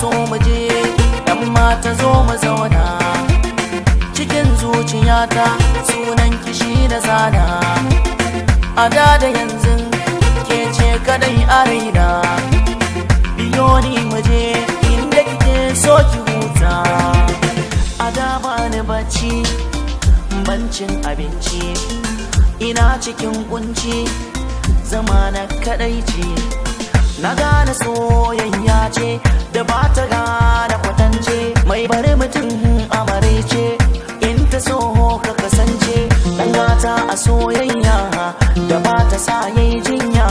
So mu je dan mata zo mu zauna cikin zuciyata sunan kishi da zana a da yanzu ke ce kadai a raina biyo ni mu je inda kike so ki huta a da bani bacci bancin abinci ina cikin kunci zama na kadai ce na gane soyayya ce da ba ta gane kwatance mai bari mutum amare ce in ta so ka kasance dan gata a soyayya da ba ta sa yayi jinya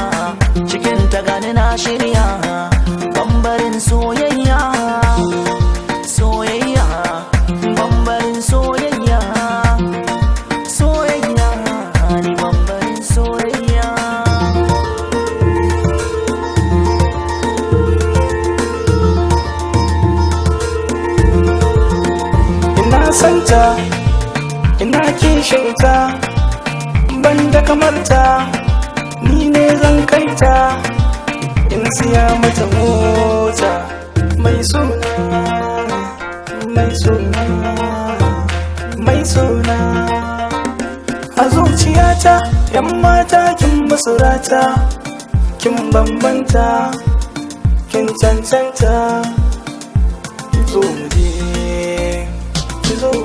cikin ta gani na shirya bambarin soyayya soyayya bambarin soyayya soyayya ni bambarin soyayya. Santa ina kishinta banda kamarta ni ne zan kaita in siya mata mota mai suna mai suna mai suna a zuciyata yan mata kin basurata kin bambanta kin cancanta zo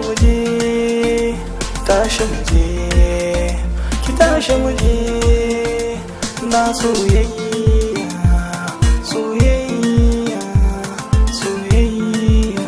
mu je tashi muje ki tashi muje na soyayya soyayya soyayya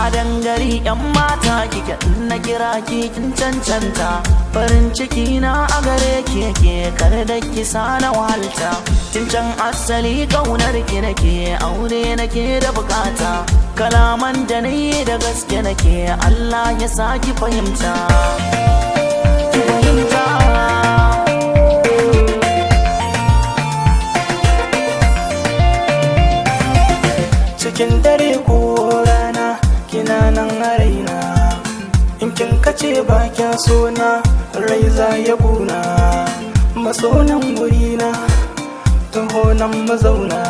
a dangare yan mata kike na kira ki kin cancanta farin ciki na a gare ki ke kar da ki sana wahalta tun can asali kaunar ki nake aure nake da bukata kalaman da nayi da gaske nake Allah ya saki fahimta ki fahimta cikin dare ko rana kina nan a raina in kin kace ba kya sona rai za ya kuna masonan gurina taho nan mazauna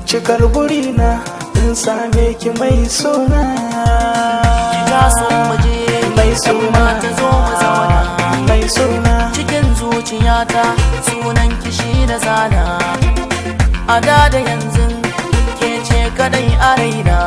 cikar burina in same ki mai sona kika so muje mai sona ta zo mu zauna mai sona cikin zuciyata sunan kishi da zana a da yanzu ke ce kadai a raina